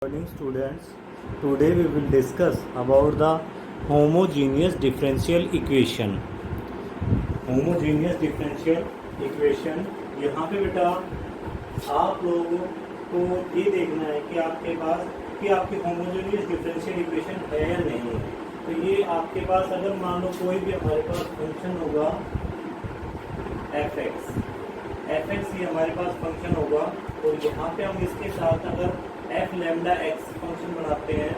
Morning students, today we will discuss about the homogeneous differential equation. Homogeneous differential equation, यहाँ पे बेटा आप लोगों को ये देखना है कि आपके पास कि आपकी होमोजेनियस डिफरेंशियल इक्वेशन है या नहीं है। तो ये आपके पास अगर मान लो कोई भी हमारे पास फंक्शन होगा fx ये हमारे पास फंक्शन होगा, तो यहाँ पे हम इसके साथ अगर एफ लेमडा एक्स फंक्शन बनाते हैं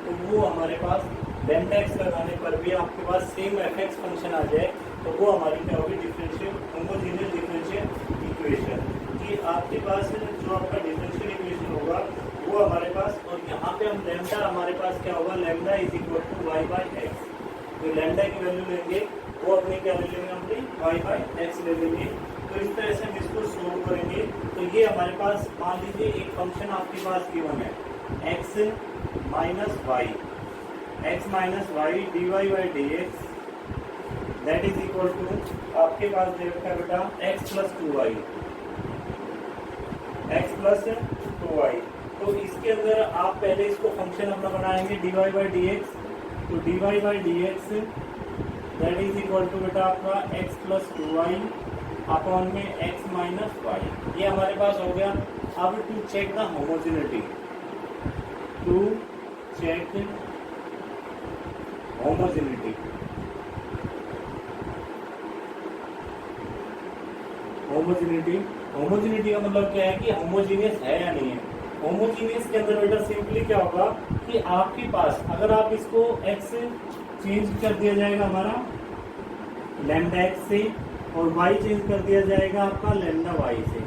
तो वो हमारे पास लेमडा एक्स लगाने पर भी आपके पास सेम एफ एक्स फंक्शन आ जाए, तो वो हमारी क्या होगी, डिफरेंशियल होमोजेनियस डिफरेंशियल इक्वेशन। कि आपके पास जो आपका डिफरेंशियल इक्वेशन होगा वो हमारे पास, और यहाँ पे हम लेमडा हमारे पास क्या होगा, lambda is equal to y by x. तो लेमडा की वैल्यू लेंगे वो अपनी क्या ले लेंगे, अपनी वाई बाई एक्स ले लेंगे। तो इस तरह से हम इसको सोल्व करेंगे। तो ये हमारे पास मान लीजिए एक फंक्शन आपके पास गिवन है x minus y d Y by D x, that is equal to आपके पास दे रखा है बेटा x प्लस टू वाई। तो इसके अंदर आप पहले इसको फंक्शन अपना बनाएंगे D Y by D x. तो D Y by D x that is equal to बेटा आपका x plus two Y upon में x माइनस वाई। ये हमारे पास हो गया। अब to check the homogeneity, homogeneity का मतलब क्या है कि होमोजीनियस है या नहीं है। होमोजीनियस के अंदर बेटा सिंपली क्या होगा कि आपके पास अगर आप इसको x चेंज कर दिया जाएगा हमारा लैम्डा एक्स से, और y चेंज कर दिया जाएगा आपका लैम्डा y से।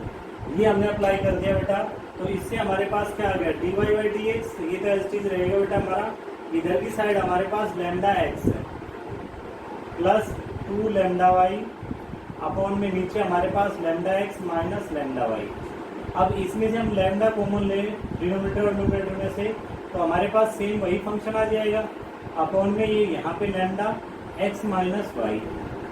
ये हमने अप्लाई कर दिया बेटा। तो इससे हमारे पास क्या आ गया, d Y by D x, ये तो ऐसी चीज रहेगा बेटा हमारा। इधर की साइड हमारे पास लैम्डा एक्स है plus two lambda Y upon में नीचे हमारे पास lambda X minus lambda Y. अब इसमें से हम लैम्डा कॉमन ले डिनोमिनेटर और न्यूमरेटर में से, तो हमारे पास सेम वही फंक्शन आ जाएगा अपॉन में ये यहाँ पे लैम्डा एक्स माइनस वाई।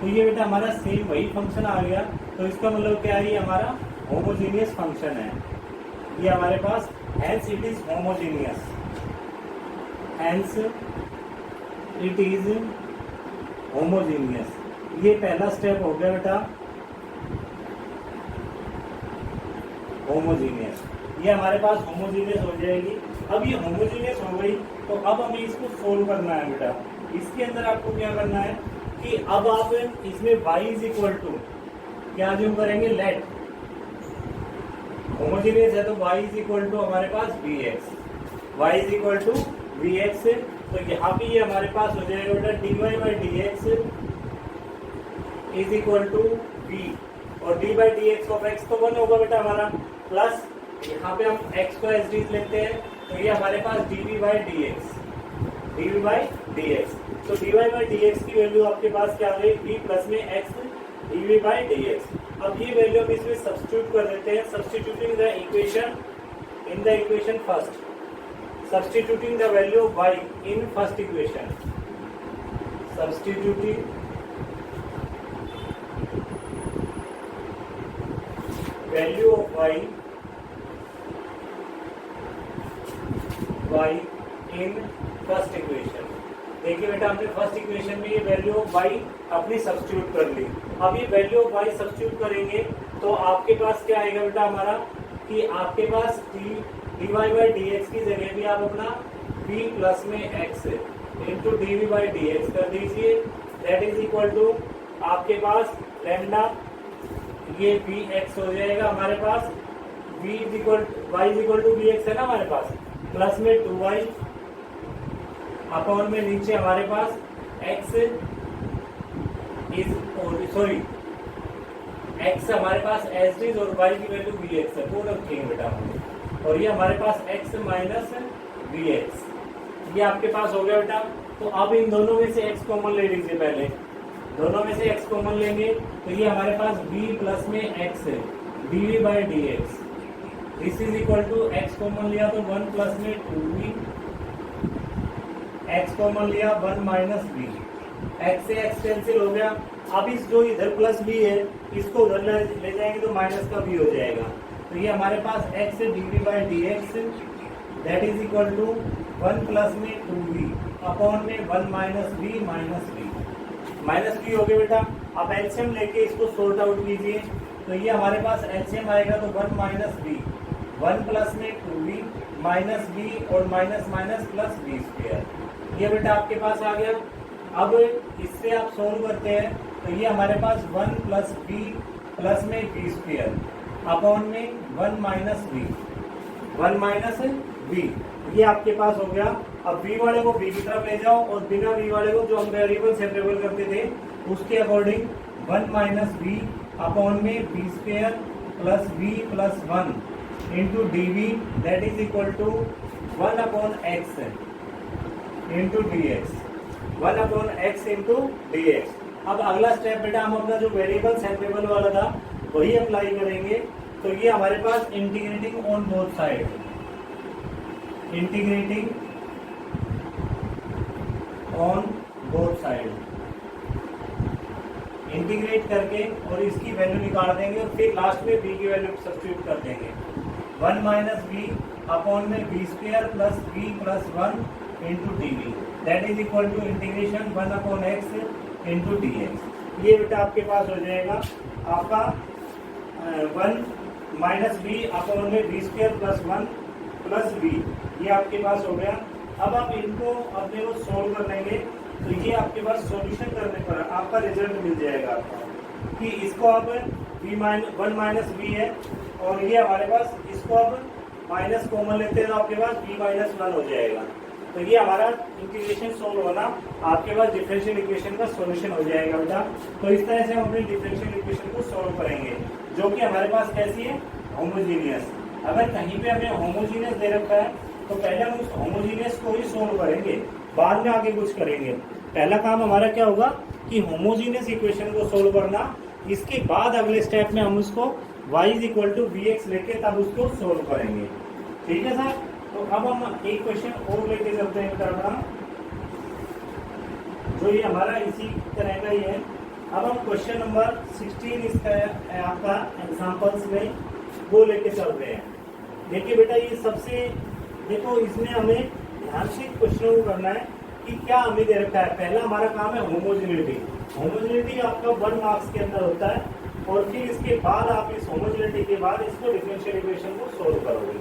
तो ये बेटा हमारा सेम वही फंक्शन आ गया। तो इसका मतलब क्या है, ये हमारा होमोजेनियस फंक्शन है। ये हमारे पास hence it is homogeneous, hence it is homogeneous. ये पहला स्टेप हो गया बेटा होमोजेनियस। ये हमारे पास होमोजेनियस हो जाएगी। अब ये होमोजेनियस हो गई, तो अब हमें इसको सोल्व करना है बेटा। इसके अंदर आपको क्या करना है कि अब आप इसमें y इज इक्वल टू क्या ज्यूम करेंगे, लेट होमोजेनियस है तो y इज इक्वल टू हमारे पास vx, y is equal to vx। तो यहाँ पे ये हमारे पास हो जाएगा बेटा dy by D x is equal to v, और d by D x of x तो 1 होगा बेटा हमारा, प्लस यहाँ पे हम x को एज डीज लेते हैं, तो ये हमारे पास dv बाई डी एक्स। तो dy बाई डी एक्स की वैल्यू आपके पास क्या आ गई, v प्लस में x dv by D x. अब ये वैल्यू हम इसमें सब्स्टिट्यूट कर देते हैं, substituting the equation in the equation first, substituting the value of y in first equation, substituting value of y in first equation. देखिए बेटा हमने फर्स्ट इक्वेशन में ये वैल्यू ऑफ y अपनी सब्स्टिट्यूट कर ली। अब ये वैल्यू ऑफ y सब्स्टिट्यूट करेंगे तो आपके पास क्या आएगा बेटा हमारा, कि आपके पास dy बाई डी एक्स की जगह भी आप अपना v प्लस में x into dv by D x कर दीजिए, दैट इज इक्वल टू आपके पास लैम्डा ये vx हो जाएगा हमारे पास, y is equal to vx है ना हमारे पास, प्लस में 2y अपॉन में नीचे हमारे पास x हमारे पास एस डीज और y की वैल्यू vx है, वो रखेंगे बेटा हमने, और ये हमारे पास x माइनस vx, ये आपके पास हो गया बेटा। तो अब इन दोनों में से x कॉमन ले लीजिए, पहले दोनों में से x कॉमन लेंगे तो ये हमारे पास v प्लस में x है dv by D x, this is equal to x common लिया तो 1 प्लस में 2v, x कॉमन लिया 1 माइनस v, x से x कैंसिल हो गया। अब इस जो इधर प्लस v है इसको उधर ले जाएंगे तो माइनस का v हो जाएगा। तो ये हमारे पास x d v by D x that is equal to 1 plus में 2v अपॉन में 1 माइनस v माइनस v हो गया बेटा। अब एलसीएम लेके इसको सोल्ट आउट कीजिए, तो ये हमारे पास एलसीएम आएगा तो 1 माइनस v, 1 प्लस में 2v माइनस v और minus minus plus v square. ये बेटा आपके पास आ गया। अब इससे आप सोल्व करते हैं तो ये हमारे पास 1 प्लस v प्लस में v स्क्वायर अपॉन में 1 माइनस v, ये आपके पास हो गया। अब v वाले को v की तरफ ले जाओ और बिना v वाले को जो हम वेरिएबल सेपरेबल करते थे उसके अकॉर्डिंग 1 माइनस v अपॉन में v square plus v plus 1 into dv that is equal to 1 upon x into dx, 1 upon x into dx। अब अगला स्टेप बेटा हम अपना जो वेरिएबल सेपरेबल वाला था वही अप्लाई करेंगे। तो ये हमारे पास integrating on both side, integrating on both side, integrate करके और इसकी वैल्यू निकाल देंगे और फिर लास्ट में v की वैल्यू सब्स्टिट्यूट कर देंगे। 1 माइनस v अपॉन में v square plus v plus 1 into dv that is equal to integration 1 upon x into dx। ये बेटा आपके पास हो जाएगा आपका 1 माइनस v अपॉन में v square plus 1 plus v, ये आपके पास हो गया। अब आप इनको अपने को सोल्व कर लेंगे तो ये आपके पास सॉल्यूशन करने पर आपका रिजल्ट मिल जाएगा आपका कि इसको अब 1 माइनस v है और ये हमारे पास इसको अब माइनस कॉमन लेते हैं तो आपके पास v माइनस 1 हो जाएगा। तो ये हमारा इंटीग्रेशन सोल्व होना आपके पास डिफरेंशियल इक्वेशन का सॉल्यूशन हो जाएगा बेटा। तो इस तरह से हम अपनी डिफरेंशियल इक्वेशन को सोल्व करेंगे जो कि हमारे पास कैसी है, होमोजीनियस। अगर कहीं पे हमें होमोजीनियस दे रखा है तो पहले हम उस होमोजीनियस को ही सोल्व करेंगे, बाद में आगे कुछ करेंगे। पहला काम हमारा क्या होगा कि होमोजीनियस इक्वेशन को सोल्व करना, इसके बाद अगले स्टेप में हम उसको y is equal to vx लेके तब उसको सोल्व करेंगे। ठीक है सर। तो अब हम एक क्वेश्चन और लेके चलते हैं बेटा, जो ये हमारा इसी तरह का ही है। अब हम क्वेश्चन नंबर 16 इसका आपका एग्जांपल्स में वो लेके चल रहे हैं। देखिए बेटा ये सबसे देखो इसमें हमें ध्यान से क्वेश्चनों को करना है कि क्या हमें दे रखा है। पहला हमारा काम है होमोजेनिटी। होमोजेनिटी आपका 1 मार्क्स के अंदर होता है और फिर इसके बाद आप इस होमोजेनिटी के बाद इसको डिफरेंशियल इक्वेशन को सोल्व करोगे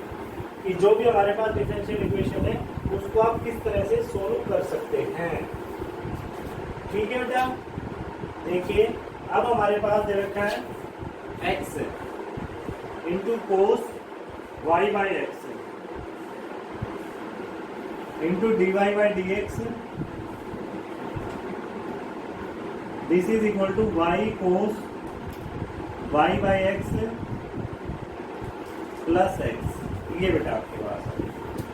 कि जो भी हमारे पास डिफरेंशियल इक्वेशन है उसको आप किस तरह से सोल्व कर सकते हैं। ठीक है बेटा। देखिए अब हमारे पास दे रखा है x into cos y by x into dy by dx, this is equal to y cos y by x plus x। ये बेटा आपके पास है।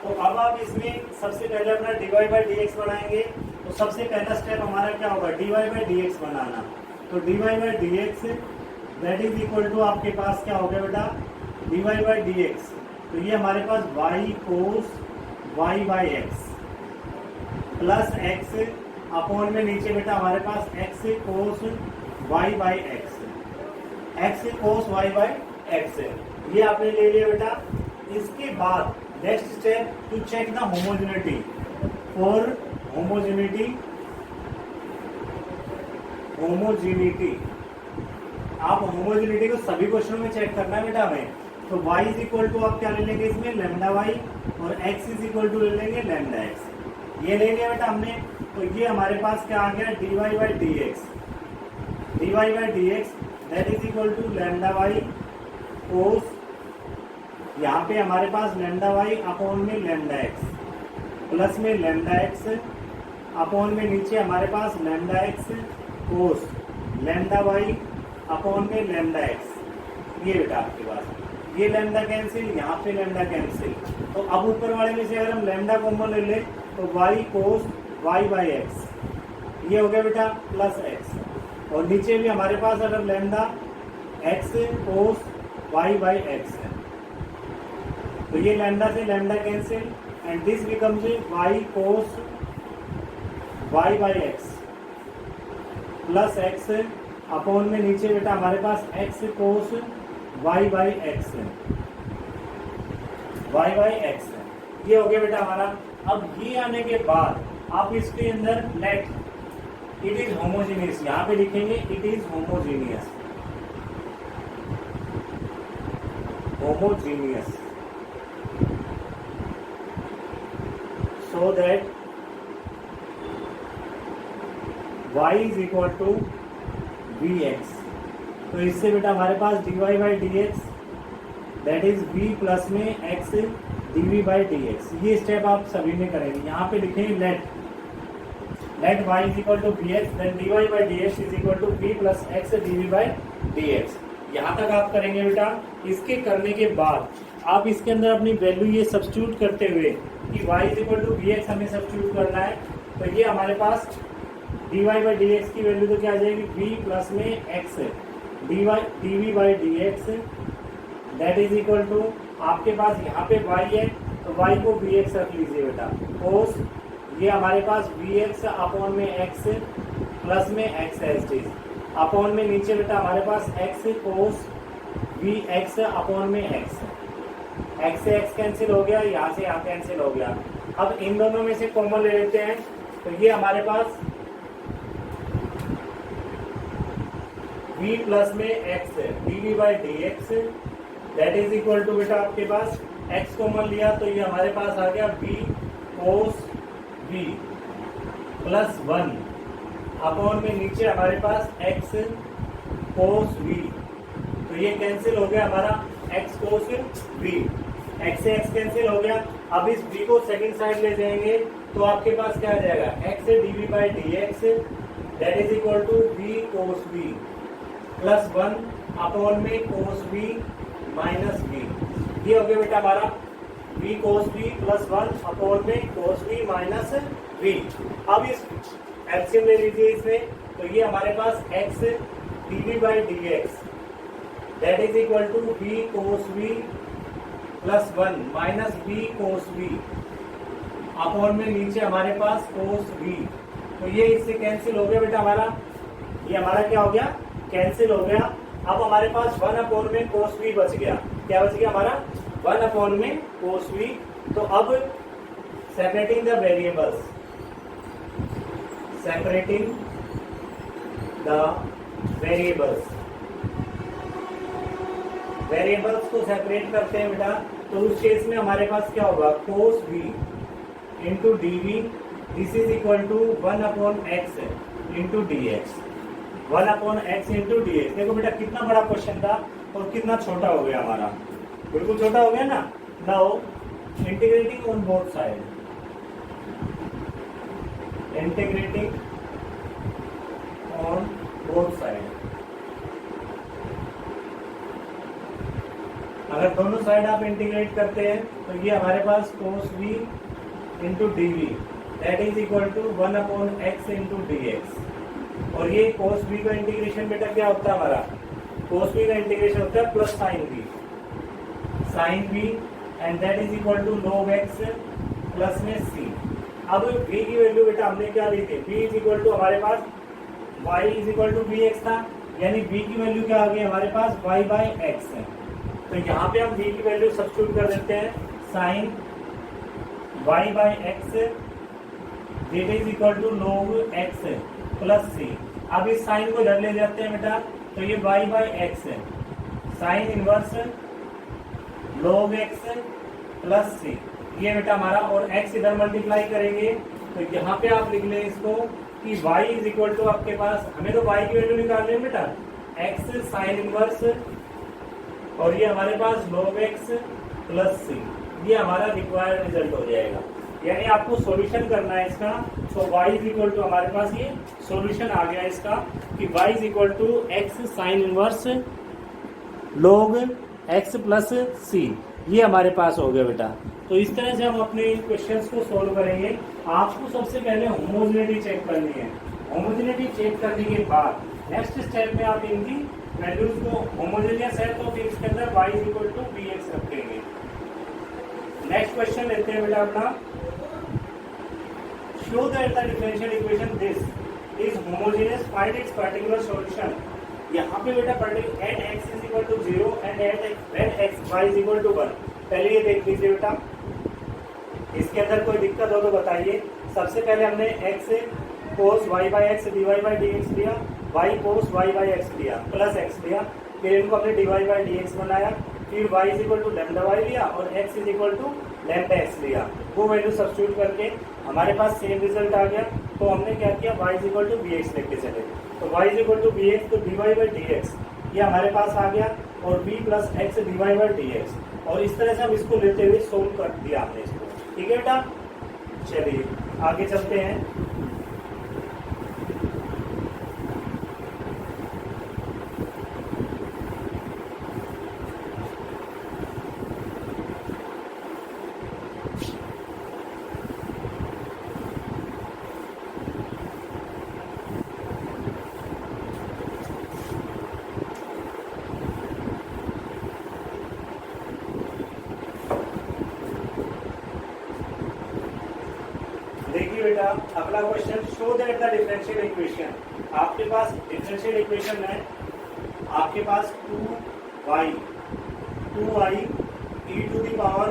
तो अब आप इसमें सबसे पहले अपना dy बाई dx बनाएंगे। तो सबसे पहला स्टेप हमारा क्या होगा, dy बाई dx बनाना। तो dy by dx that is equal to आपके पास क्या हो गया बेटा, dy बाई dx। तो ये हमारे पास y cos y by x plus x upon में नीचे बेटा हमारे पास x cos y by x, x cos y by x ये आपने ले लिया बेटा। इसके बाद next step to check the homogeneity for homogeneity आप होमोजेनिटी को सभी क्वेश्चनों में चेक करना है बेटा हमें। तो y इज इक्वल टू आप क्या ले लेंगे इसमें लैम्डा y और x इज इक्वल टू ले लेंगे लैम्डा x। ये ले लिया बेटा हमने। तो ये हमारे पास क्या आ गया dy by dx that is equal to lambda y cos, यहाँ पे हमारे पास लैम्डा y अपॉन में लैम्डा x प्लस में लैम्डा x अपॉन में नीचे हमारे पास lambda x cos lambda y upon में लैम्डा x। ये बेटा आपके पास ये लैम्डा कैंसिल, यहाँ पे लैम्डा कैंसिल। तो अब ऊपर वाले में से अगर हम लैम्डा कॉमन ले लें तो y cos y by x, ये हो गया बेटा प्लस x। और नीचे भी हमारे पास अगर lambda x cos y by x है तो ये लैम्डा से lambda cancel and this becomes y cos y by x plus x upon में नीचे बेटा हमारे पास x cos y by x है, y बाई एक्स है। ये हो गया बेटा हमारा। अब ये आने के बाद आप इसके अंदर लेट इट इज होमोजीनियस, यहाँ पे लिखेंगे it is homogeneous, homogeneous, so that y is equal to vx। तो इससे बेटा हमारे पास dy by D x that is v plus में x dv by D x. ये स्टेप आप सभी में करेंगे। यहाँ पे लिखेंगे let y is equal to we x then dy by D x is equal to v plus x dv by D x. यहाँ तक आप करेंगे बेटा। इसके करने के बाद आप इसके अंदर अपनी वैल्यू ये सब्स्टिट्यूट करते हुए कि y is equal to we x हमें सब्स्टिट्यूट करना है, तो ये हमारे पास dy बाई डी एक्स की वैल्यू तो क्या आ जाएगी v प्लस में x dv by D x that is equal to आपके पास यहाँ पे y है तो y को vx रख लीजिए बेटा, कोस ये हमारे पास vx अपॉन में x प्लस में x है स्टेज अपॉन में नीचे बेटा हमारे पास x कोस vx अपॉन में x से x कैंसिल हो गया, यहाँ से यहाँ कैंसिल हो गया। अब इन दोनों में से कॉमन ले लेते हैं तो ये हमारे पास v प्लस में x dv by D x that is equal to बेटा आपके पास x कॉमन लिया तो ये हमारे पास आ गया v cos v plus 1 upon में नीचे हमारे पास x कोस v, तो ये कैंसिल हो गया हमारा x कोस v, x से x कैंसिल हो गया। अब इस v को सेकंड साइड ले जाएंगे तो आपके पास क्या आ जाएगा x dv by D x that is equal to v cos v plus 1 upon में कोस v माइनस v। ये हो गया बेटा हमारा v cos v plus 1 upon में कोस v माइनस v। अब इस एलसीएम ले लीजिए इसमें तो ये हमारे पास x dv by D x that is equal to v cos v plus 1 minus v cos v upon में नीचे हमारे पास कोस v, तो ये इससे कैंसिल हो गया बेटा हमारा। ये हमारा क्या हो गया कैंसिल हो गया। अब हमारे पास 1 अपॉन में कोस v बच गया। क्या बच गया हमारा 1 अपॉन में कोस v। तो अब separating the variables, separating the variables, variables को सेपरेट करते हैं बेटा तो उस केस में हमारे पास क्या होगा cos v into d v this is equal to 1 upon x into d x, 1 upon x into d x. देखो बेटा कितना बड़ा क्वेश्चन था और कितना छोटा हो गया हमारा, बिल्कुल छोटा हो गया ना। Now integrating on both side, integrating on both side, अगर दोनों साइड आप इंटीग्रेट करते हैं तो ये हमारे पास cos v into d v that is equal to 1 upon x into d x. और ये कोस v का इंटीग्रेशन बेटा क्या होता है हमारा कोस v का इंटीग्रेशन होता है plus sine v and that is equal to log x plus में c। अब v की वैल्यू बेटा हमने क्या ली थी v इज इक्वल टू हमारे पास y is equal to we x था, यानी v की वैल्यू क्या आ गई हमारे पास y बाई एक्स है। तो यहाँ पे हम v की वैल्यू सब्स्टिट्यूट कर देते हैं sine y by x that is equal to log x plus c। अब इस साइन को इधर ले जाते हैं बेटा तो ये y बाई एक्स है sign inverse log x plus c, ये बेटा हमारा, और x इधर मल्टीप्लाई करेंगे तो यहाँ पे आप लिख लें इसको कि y इज इक्वल टू आपके पास, हमें तो y की वैल्यू निकालनी है बेटा x साइन इनवर्स और ये हमारे पास log x प्लस c, ये हमारा रिक्वायर्ड रिजल्ट हो जाएगा। यानी आपको सॉल्यूशन करना है इसका, तो y इज इक्वल टू हमारे पास ये सॉल्यूशन आ गया इसका कि y is equal to x sine inverse log x plus c, ये हमारे पास हो गया बेटा। तो इस तरह से हम अपने इन क्वेश्चंस को सॉल्व करेंगे। आपको सबसे पहले होमोजेनिटी चेक करनी है। होमोजेनिटी चेक करने के बाद नेक्स्ट स्टेप में आप इनकी वैल्यूज को होमोजेनियस है तो फिर इसके अंदर y is equal to b x रखेंगे। नेक्स्ट क्वेश्चन लेते हैं बेटा अपना, show that the differential equation this is homogeneous, find its particular solution. यहाँ पे बेटा particular at x is equal to 0 and at x y is equal to 1। पहले ये देख लीजिए बेटा, इसके अंदर कोई दिक्कत हो तो बताइए। सबसे पहले हमने X cos Y by X D Y by D X लिया, Y cos Y by X लिया, प्लस एक्स लिया, फिर इनको हमने D Y by D X बनाया, फिर Y is equal to lambda Y लिया और X is equal to lambda X लिया। वो वैल्यू सब्स्टिट्यूट करके हमारे पास सेम रिजल्ट आ गया। तो हमने क्या किया, Y is equal to we X लेके चले। तो Y is equal to we X, तो D Y by D x ये हमारे पास आ गया और v plus X D Y by D x, और इस तरह से हम इसको लेते हुए सोल्व कर दिया हमने इसको। ठीक है बेटा, चलिए आगे चलते हैं। देखिए बेटा, अगला question, show that the differential equation. आपके पास डिफरेंशियल इक्वेशन है, आपके पास 2y e to the power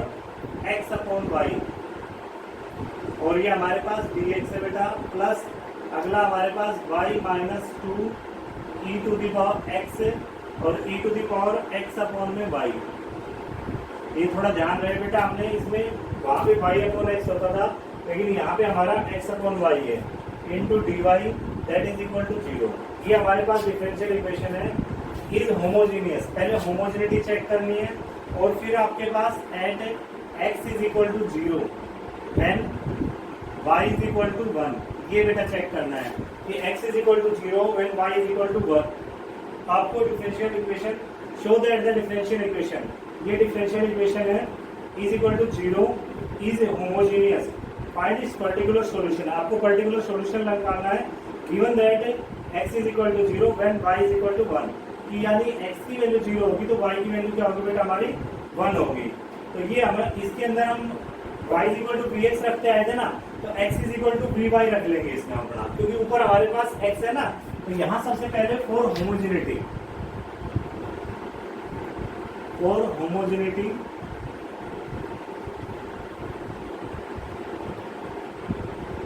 x upon y, और ये हमारे पास dx है बेटा, प्लस अगला हमारे पास y minus 2 e to the power x और e to the power x upon में y। ये थोड़ा ध्यान रहे बेटा, हमने इसमें वहां पे y अपॉन x होता था, लेकिन यहाँ पे हमारा x अपॉन वाई है, into D Y that is equal to 0। ये हमारे पास डिफरेंशियल इक्वेशन है, इज होमोजीनियस। पहले होमोजेनिटी चेक करनी है, और फिर आपके पास at x is equal to 0 then y is equal to 1। ये बेटा चेक करना है कि x is equal to 0 when y is equal to 1। आपको differential equation, show that the differential equation, ये डिफरेंशियल इक्वेशन है, is equal to 0 is homogeneous, find its particular solution. आपको particular solution निकालना है, given that x is equal to 0 when y is equal to 1, कि यानी x की value 0 होगी तो y की वैल्यू क्या होगी बेटा, हमारी 1 होगी। तो ये हमें इसके अंदर हम y is equal to vx रखते आए थे ना, तो x is equal to vy रख लेंगे इसमें अपना, क्योंकि ऊपर हमारे पास x है ना। तो यहाँ सबसे पहले for homogeneity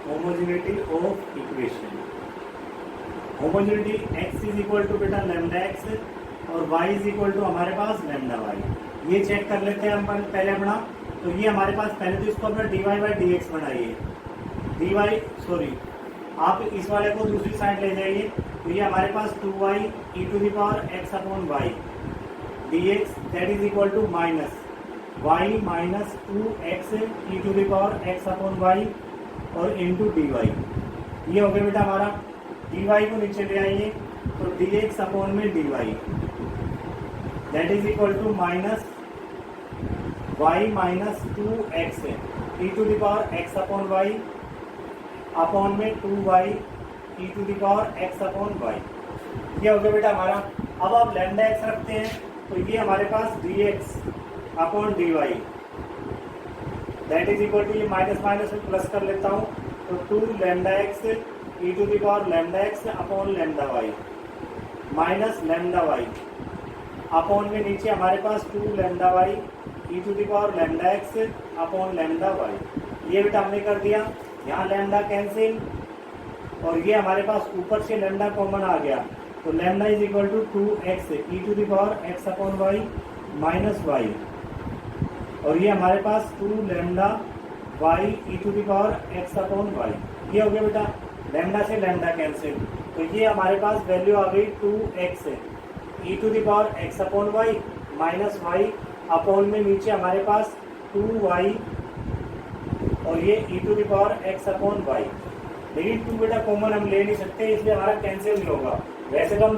homogeneity of equation, homogeneity x is equal to बेटा लेमडा x और y इज इक्वल टू हमारे पास लेमडा y। ये चेक कर लेते हैं हम पहले अपना। तो ये हमारे पास पहले तो इसको अपना dy बाई डी एक्स बनाइए, dy सॉरी आप इस वाले को दूसरी साइड ले जाइए। तो ये हमारे पास 2y e to the power x upon y dx that is equal to minus y minus 2x e to the power x upon y और इंटू डी वाई। ये हो गया बेटा हमारा, डी वाई को नीचे ले आइए, तो डी एक्स अपॉन में d Y that is equal to minus y minus 2x E to the power x upon y upon में 2y e to the power x upon y. ये हो गया बेटा हमारा। अब आप लैम्डा x रखते हैं, तो ये हमारे पास dx upon dy that is equal to, ये माइनस माइनस में प्लस कर लेता हूँ, तो 2 lambda x e to the power lambda x upon lambda y minus lambda Y upon में नीचे हमारे पास 2 lambda y e to the power lambda x upon lambda y. ये बेटा हमने कर दिया, यहाँ लैम्डा कैंसिल, और ये हमारे पास ऊपर से लैम्डा कॉमन आ गया, तो lambda is equal to 2x E to the power x upon Y minus y, और ये हमारे पास 2 lambda y e to the power x upon y. ये हो गया बेटा, लैम्डा से लैम्डा कैंसिल, तो ये हमारे पास वैल्यू आ गई 2x E to the power x upon Y minus Y upon में नीचे हमारे पास 2y और ये E to the power x upon Y. लेकिन 2 बेटा कॉमन हम ले नहीं सकते, इसलिए हमारा कैंसिल नहीं होगा। वैसे तो हम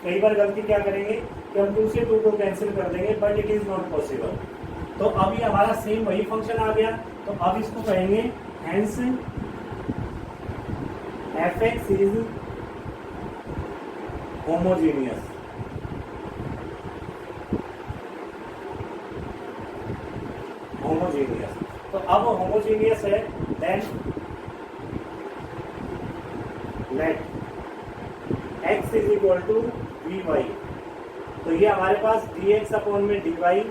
कई बार गलती क्या करेंगे कि हम 2 से 2 को कैंसिल कर देंगे, but it is not possible. तो अब ये हमारा सेम वही फंक्शन आ गया, तो अब इसको कहेंगे hence fx is homogeneous. Homogeneous, तो अब होमोजीनियस है, then let x is equal to vy। तो ये हमारे पास dx अपॉन में dy,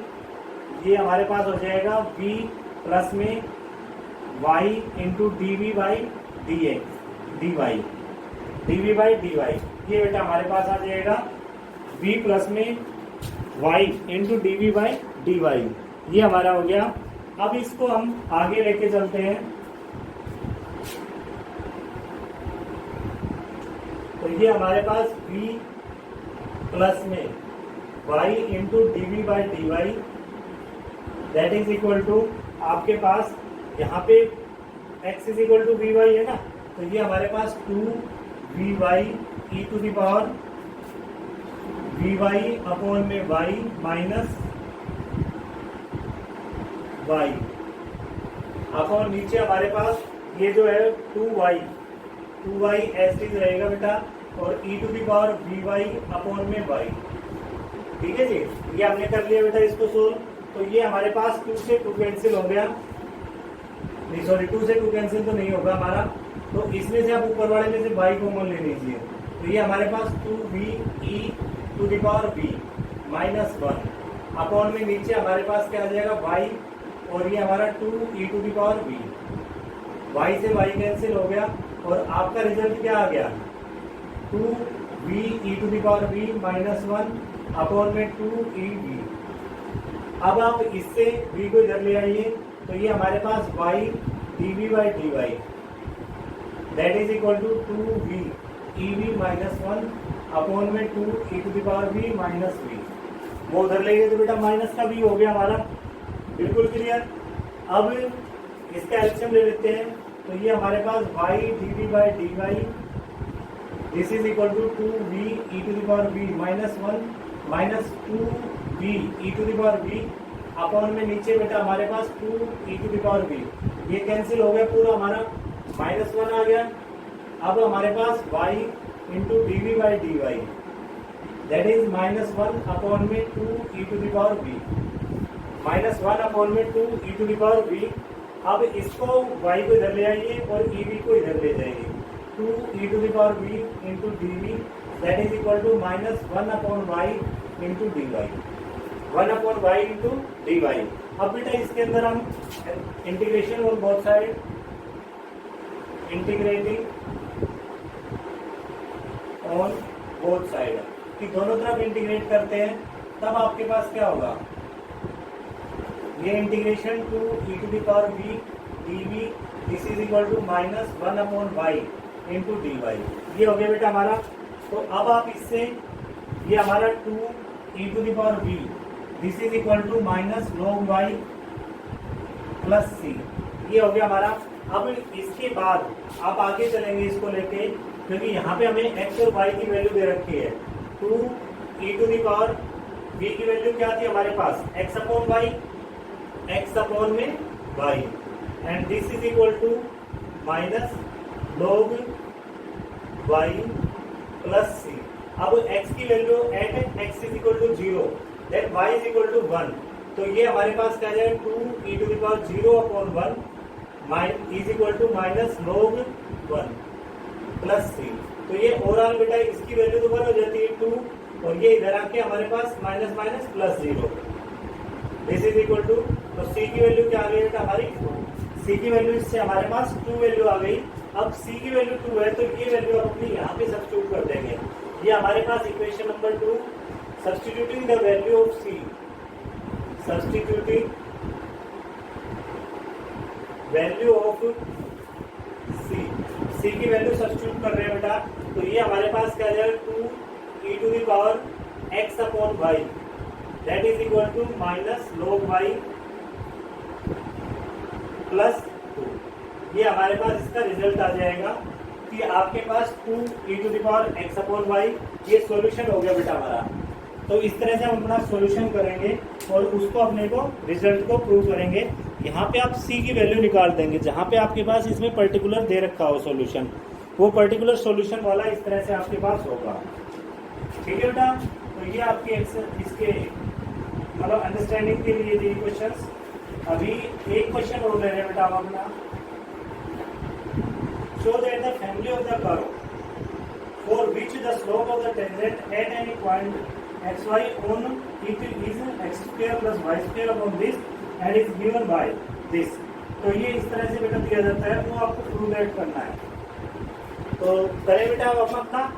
ये हमारे पास हो जाएगा v प्लस में y into d v by D x D y dv by d y, ये बेटा हमारे पास आ जाएगा v प्लस में y into d v by d y, ये हमारा हो गया। अब इसको हम आगे लेके चलते हैं, तो ये हमारे पास v प्लस में y into d v by d Y that is equal to आपके पास यहाँ पे x is equal to v y है ना, तो ये हमारे पास 2vy e to the power vy upon में y माइनस y अपॉन नीचे हमारे पास ये जो है 2y एज इज रहेगा बेटा, और e to the power vy upon में y, ठीक है जी। ये हमने कर लिया बेटा इसको सोल्व, तो ये हमारे पास 2 से 2 कैंसिल हो गया, नहीं सॉरी 2 से 2 कैंसिल तो नहीं होगा हमारा, तो इसमें से आप ऊपर वाले में से y कॉमन ले लीजिए, तो ये हमारे पास 2v e to the power v minus 1 upon में नीचे हमारे पास क्या आ जाएगा y, और ये हमारा 2 e to the power v, y से y कैंसिल हो गया, और आपका रिजल्ट क्या आ गया 2v e to the power v minus 1 upon में 2ev। अब आप इससे v को इधर ले आइए, तो ये हमारे पास y dv by d Y that is equal to 2v ev minus 1 upon में 2 e to the power v minus v, वो उधर ले गए तो बेटा माइनस का v हो गया हमारा, बिल्कुल क्लियर। अब इसका एलसीएम ले लेते हैं, तो ये हमारे पास y dv by d y this is equal to 2v e to the power v minus 1 minus 2v e to the power v upon में नीचे बेटा हमारे पास 2 e to the power v, ये कैंसिल हो गया पूरा हमारा, माइनस 1 आ गया। अब हमारे पास y into d v by d Y that is minus 1 upon में 2 e to the power v minus 1 upon में 2 e to the power v। अब इसको y को इधर ले आइए और ev को इधर ले जाइए, 2 e to the power v into d v that is equal to minus 1 upon y into D y, 1 upon y into D y. अब बेटा इसके अंदर हम integration on both side, integrating on both side कि दोनों तरफ integrate करते हैं, तब आपके पास क्या होगा, ये integration to e to the power v dv this is equal to minus 1 upon y into D y, ये हो गया बेटा हमारा। तो अब आप इससे ये हमारा 2 e to the power v this is equal to minus log y plus c, ये हो गया हमारा। अब इसके बाद आप आगे चलेंगे इसको लेके, क्योंकि यहाँ पे हमें x और y की वैल्यू दे रखी है, 2 e to the power v की वैल्यू क्या थी हमारे पास x upon y, x upon में y and this is equal to minus log y plus c। अब x की value at x is equal to 0 then y is equal to 1, तो ये हमारे पास क्या जाएगा 2 e to the power 0 upon 1 is equal to minus log 1 plus c। तो ये ओवरऑल बेटा इसकी वैल्यू तो 1 हो जाती है 2, और ये इधर आके हमारे पास minus minus plus 0 this is equal to, तो c की वैल्यू क्या आ गई बेटा हमारी, c की वैल्यू इससे हमारे पास 2 वैल्यू आ गई। अब c की वैल्यू 2 है, तो ये वैल्यू आप अपनी यहाँ पे सब्स्टिट्यूट कर देंगे, ये हमारे पास equation number 2, substituting the value of c, substituting value of c की वैल्यू सब्स्टिट्यूट कर रहे हैं बेटा, तो ये हमारे पास क्या आ जाएगा 2 e to the power x upon y that is equal to minus log y plus 2, ये हमारे पास इसका रिजल्ट आ जाएगा कि आपके पास 2 e to the power x upon y, ये सॉल्यूशन हो गया बेटा हमारा। तो इस तरह से हम अपना सॉल्यूशन करेंगे और उसको अपने को रिजल्ट को प्रूव करेंगे। यहाँ पे आप c की वैल्यू निकाल देंगे, जहाँ पे आपके पास इसमें पर्टिकुलर दे रखा हो सॉल्यूशन, वो पर्टिकुलर सॉल्यूशन वाला इस तरह से आपके पास होगा, ठीक है बेटा। तो ये आपके इसके मतलब अंडरस्टैंडिंग के लिए दिए क्वेश्चंस। अभी एक क्वेश्चन और ले रहे हैं बेटा हम अपना, show that the family of the curve for which the slope of the tangent at any point xy on it is x square plus y square upon this and is given by this। तो ये इस तरह से बेटा दिया जाता है, वो आपको प्रूव आउट करना है। तो करें बेटा आप अपना।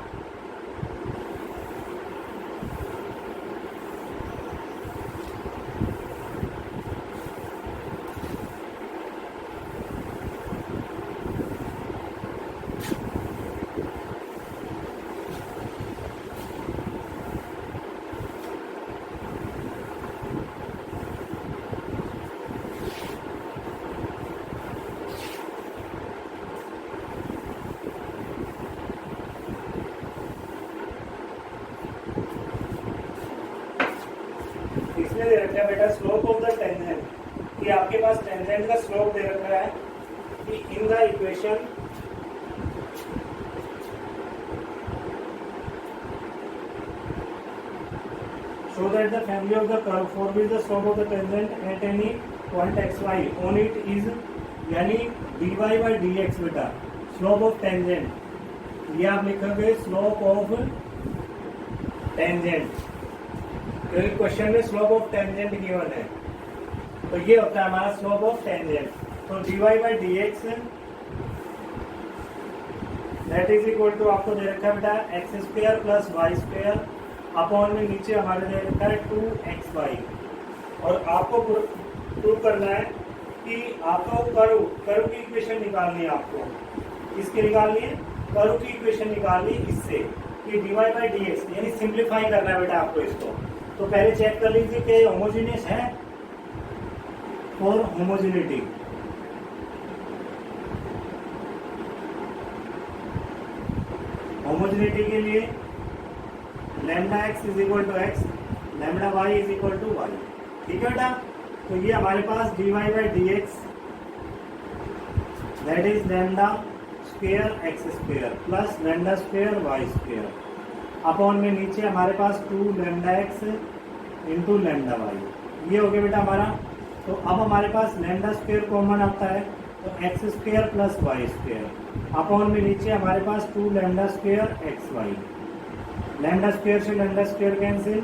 इसमें दे रखा है बेटा स्लोप ऑफ द टेंजेंट, कि आपके पास टेंजेंट का स्लोप दे रखा है कि in the equation show that the family of the curve for which the slope of the tangent at any point xy on it is यानी dy by dx बेटा slope of tangent, ये आप लिखोगे slope of tangent, क्योंकि question में slope of tangent given है, तो ये होता है हमारा स्लोप ऑफ टेंजेंट। तो dy by dx that is equal to आपको दे रखा है बेटा x square plus Y square upon में नीचे हमारे दे रखा है 2xy, और आपको प्रूव करना है कि आपको कर्व की इक्वेशन निकालनी है, आपको इसकी निकालनी है, कर्व की इक्वेशन निकालनी इससे कि dy by dx यानी सिंप्लीफाई करना है बेटा आपको इसको। तो पहले चेक कर लीजिए कि होमोजेनियस है, फॉर होमोजेनिटी होमोजेनिटी के लिए lambda x is equal to x, lambda y is equal to y, ठीक है बेटा। तो ये हमारे पास dy by dx that is lambda square x square plus lambda square y square upon में नीचे हमारे पास 2 lambda x into lambda y, ये हो गया बेटा हमारा। तो अब हमारे पास लैम्डा स्क्वायर कॉमन आता है, तो x square plus Y square upon में नीचे हमारे पास 2 lambda square X Y, lambda square से lambda square cancel,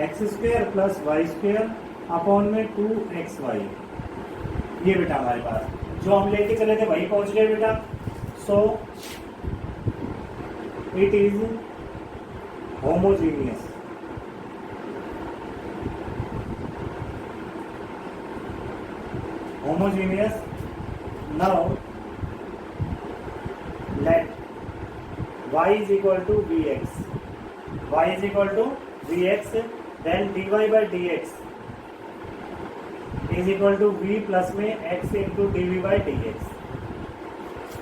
X square plus Y square upon में 2xy, ये बेटा हमारे पास जो हम लेके चले थे वही पहुंच गए बेटा। So it is homogeneous, homogeneous. Now let y is equal to vx, y is equal to vx, then dy by dx is equal to v plus में x into dv by dx,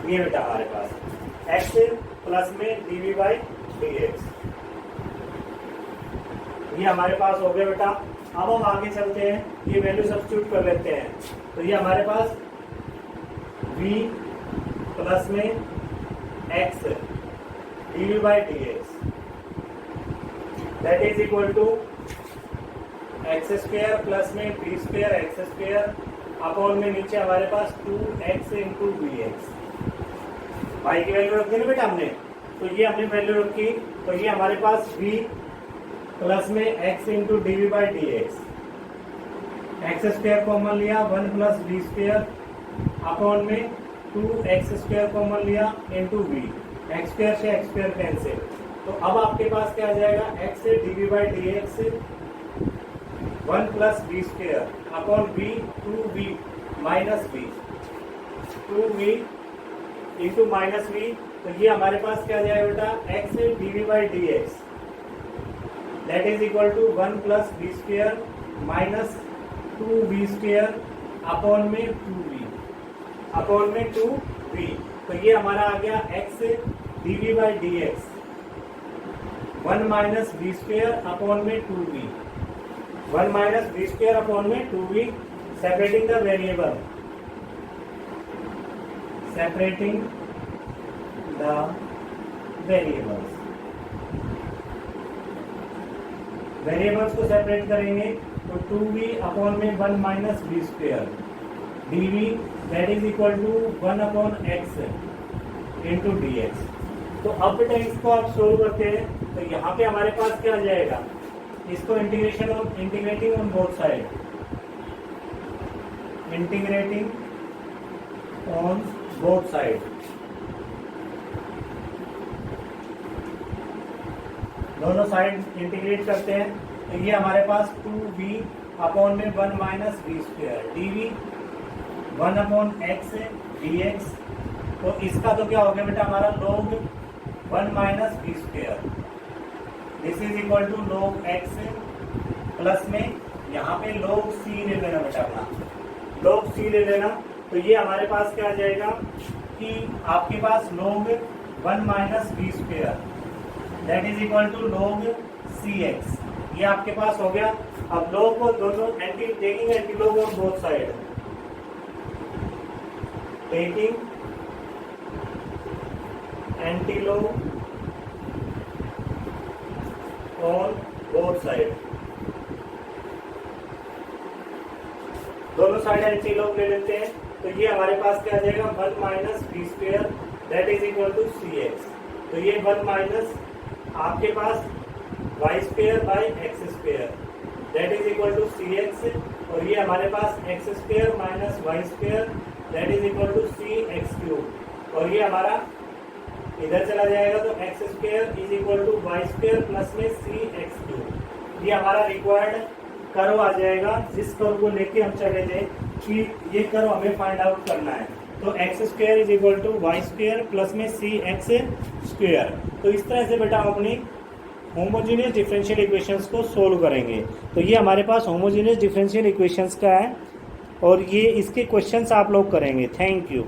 ये बेटा हमारे पास x plus में dv by dx, ये हमारे पास हो गया बेटा। अब हम आगे चलते हैं, ये वैल्यू सब्स्टिट्यूट कर लेते हैं, तो ये हमारे पास v प्लस में x dv by dx that is equal to X square plus में B square x square upon में नीचे हमारे पास 2x into B X, Y की वैल्यू रख दी ना बेटा हमने, तो ये हमने वैल्यू रखी, तो ये हमारे पास v प्लस में x into d v by D x, x square common लिया 1 प्लस बी स्क्वायर अपॉन में 2x स्क्वायर कॉमन लिया इंटू वी, एक्स स्क्वायर से एक्स स्क्वायर कैंसिल, तो अब आपके पास क्या आ जाएगा x से d v by D x 1 plus b square upon b 2v minus b, 2v into minus v, तो ये हमारे पास क्या आ जाएगा बेटा x d v by D x that is equal to 1 plus b square minus 2v square upon में 2v upon में 2v, तो ये हमारा आ गया x d v by D x 1 minus b square upon में 2v, 1 minus b square upon में 2v, separating the variable, separating the variables, variables को सेपरेट करेंगे तो 2v अपॉन में 1 minus b square dv that is equal to 1 upon x into d x. तो अब बेटा इसको आप सोल्व करते हैं, तो यहाँ पे हमारे पास क्या आ जाएगा, इसको integrating on both side, integrating on both side. दोनों साइड इंटीग्रेट करते हैं तो ये हमारे पास 2v अपॉन में 1 minus we square dv 1 upon x dx। तो इसका तो क्या हो गया बेटा हमारा log 1 minus we square, this is equal to log x plus में यहाँ पे log c ले लेना बेटा अपना, log c ले लेना। तो ये हमारे पास क्या आ जाएगा कि आपके पास log 1 minus we square that is equal to log cx, ये आपके पास हो गया। अब log को दोनों taking antilog on both side, taking antilog on both side, दोनों साइड एंटीलॉग ले लेते हैं। तो ये हमारे पास क्या आ जाएगा 1 minus we square that is equal to C X. तो ये 1 माइनस आपके पास Y square by X square that is equal to C X, और ये हमारे पास X square minus Y square that is equal to C X cube, और ये हमारा इधर चला जाएगा तो x square is equal to Y square plus में सी एक्स क्यूब। ये हमारा रिक्वायर्ड कर्व आ जाएगा, जिस कर्व को लेके हम चले जाए कि ये कर्व हमें फाइंड आउट करना है। तो x square is equal to Y square plus में सी एक्स स्क्वायर। तो इस तरह से बेटा हम अपनी होमोजेनियस डिफरेंशियल इक्वेशंस को सोल्व करेंगे। तो ये हमारे पास होमोजेनियस डिफरेंशियल इक्वेशंस का है और ये इसके क्वेश्चंस आप लोग करेंगे। Thank you.